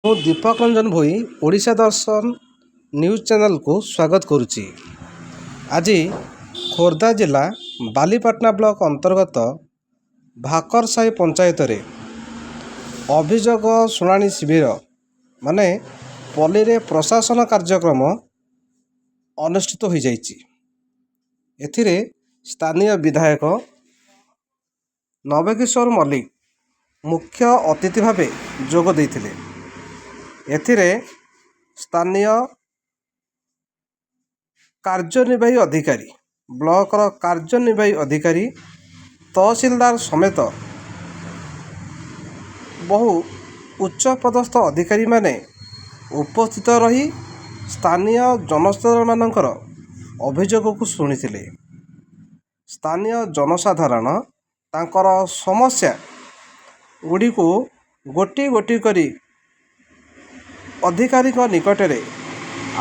ମୁଁ ଦୀପକ ରଞ୍ଜନ ଭୋଇ ଓଡ଼ିଶା ଦର୍ଶନ ନ୍ୟୁଜ୍ ଚ୍ୟାନେଲକୁ ସ୍ୱାଗତ କରୁଛି। ଆଜି ଖୋର୍ଦ୍ଧା ଜିଲ୍ଲା ବାଲିପାଟଣା ବ୍ଲକ ଅନ୍ତର୍ଗତ ଭାକରସାହି ପଞ୍ଚାୟତରେ ଅଭିଯୋଗ ଶୁଣାଣି ଶିବିର ମାନେ ପଲ୍ଲୀରେ ପ୍ରଶାସନ କାର୍ଯ୍ୟକ୍ରମ ଅନୁଷ୍ଠିତ ହୋଇଯାଇଛି। ଏଥିରେ ସ୍ଥାନୀୟ ବିଧାୟକ ନବକିଶୋର ମଲ୍ଲିକ ମୁଖ୍ୟ ଅତିଥି ଭାବେ ଯୋଗ ଦେଇଥିଲେ। ଏଥିରେ ସ୍ଥାନୀୟ କାର୍ଯ୍ୟନିର୍ବାହୀ ଅଧିକାରୀ, ବ୍ଲକର କାର୍ଯ୍ୟନିର୍ବାହୀ ଅଧିକାରୀ, ତହସିଲଦାର ସମେତ ବହୁ ଉଚ୍ଚପଦସ୍ଥ ଅଧିକାରୀମାନେ ଉପସ୍ଥିତ ରହି ସ୍ଥାନୀୟ ଜନସାଧାରଣମାନଙ୍କର ଅଭିଯୋଗକୁ ଶୁଣିଥିଲେ। ସ୍ଥାନୀୟ ଜନସାଧାରଣ ତାଙ୍କର ସମସ୍ୟା ଗୁଡ଼ିକୁ ଗୋଟି ଗୋଟି କରି ଅଧିକାରୀଙ୍କ ନିକଟରେ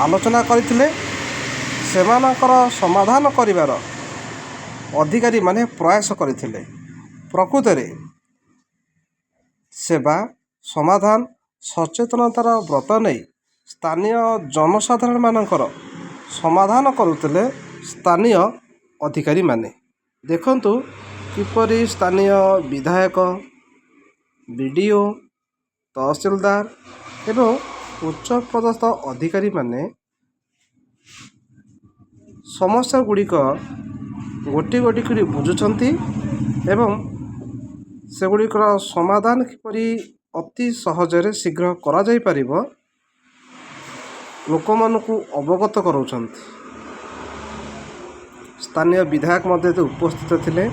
ଆଲୋଚନା କରିଥିଲେ। ସେମାନଙ୍କର ସମାଧାନ କରିବାର ଅଧିକାରୀମାନେ ପ୍ରୟାସ କରିଥିଲେ। ପ୍ରକୃତରେ ସେବା ସମାଧାନ ସଚେତନତାର ବ୍ରତ ନେଇ ସ୍ଥାନୀୟ ଜନସାଧାରଣମାନଙ୍କର ସମାଧାନ କରୁଥିଲେ ସ୍ଥାନୀୟ ଅଧିକାରୀମାନେ। ଦେଖନ୍ତୁ କିପରି ସ୍ଥାନୀୟ ବିଧାୟକ, ବିଡ଼ିଓ, ତହସିଲଦାର ଏବଂ ଉଚ୍ଚପଦସ୍ଥ ଅଧିକାରୀମାନେ ସମସ୍ୟା ଗୁଡ଼ିକ ଗୋଟି ଗୋଟି କରି ବୁଝୁଛନ୍ତି ଏବଂ ସେଗୁଡ଼ିକର ସମାଧାନ କିପରି ଅତି ସହଜରେ ଶୀଘ୍ର କରାଯାଇପାରିବ ଲୋକମାନଙ୍କୁ ଅବଗତ କରାଉଛନ୍ତି। ସ୍ଥାନୀୟ ବିଧାୟକ ମଧ୍ୟ ଉପସ୍ଥିତ ଥିଲେ।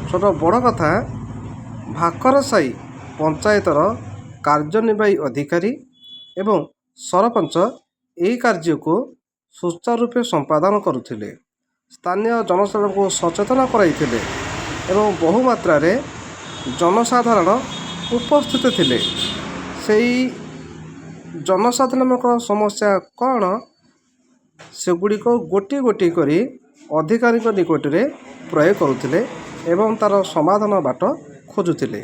ସବୁଠୁ ବଡ଼ କଥା, ଭାକରସାହି ପଞ୍ଚାୟତର କାର୍ଯ୍ୟନିର୍ବାହୀ ଅଧିକାରୀ ଏବଂ ସରପଞ୍ଚ ଏହି କାର୍ଯ୍ୟକୁ ସୁଚାରୁ ରୂପେ ସମ୍ପାଦନ କରୁଥିଲେ। ସ୍ଥାନୀୟ ଜନସାଧାରଣଙ୍କୁ ସଚେତନ କରାଇଥିଲେ ଏବଂ ବହୁ ମାତ୍ରାରେ ଜନସାଧାରଣ ଉପସ୍ଥିତ ଥିଲେ। ସେହି ଜନସାଧାରଣଙ୍କ ସମସ୍ୟା କ'ଣ ସେଗୁଡ଼ିକ ଗୋଟି ଗୋଟି କରି ଅଧିକାରୀଙ୍କ ନିକଟରେ ପ୍ରୟୋଗ କରୁଥିଲେ ଏବଂ ତା'ର ସମାଧାନ ବାଟ ଖୋଜୁଥିଲେ।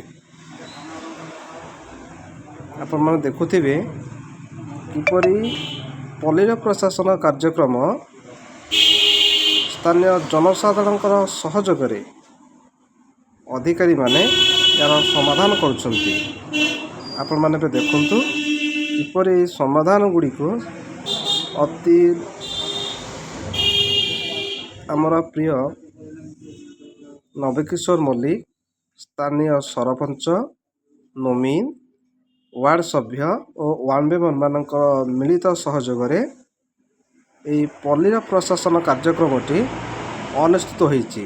ଆପଣମାନେ ଦେଖୁଥିବେ କିପରି ପଲ୍ଲୀର ପ୍ରଶାସନ କାର୍ଯ୍ୟକ୍ରମ ସ୍ଥାନୀୟ ଜନସାଧାରଣଙ୍କର ସହଯୋଗରେ ଅଧିକାରୀମାନେ ଏହାର ସମାଧାନ କରୁଛନ୍ତି। ଆପଣମାନେ ଏବେ ଦେଖନ୍ତୁ କିପରି ସମାଧାନ ଗୁଡ଼ିକୁ ଅତି ଆମର ପ୍ରିୟ ନବକିଶୋର ମଲ୍ଲିକ, ସ୍ଥାନୀୟ ସରପଞ୍ଚ, ନୋମିନ, ୱାର୍ଡ଼ ସଭ୍ୟ ଓ ୱାର୍ଡ଼ ମେମ୍ବରମାନଙ୍କ ମିଳିତ ସହଯୋଗରେ ଏହି ପଲ୍ଲୀର ପ୍ରଶାସନ କାର୍ଯ୍ୟକ୍ରମଟି ଅନୁଷ୍ଠିତ ହୋଇଛି।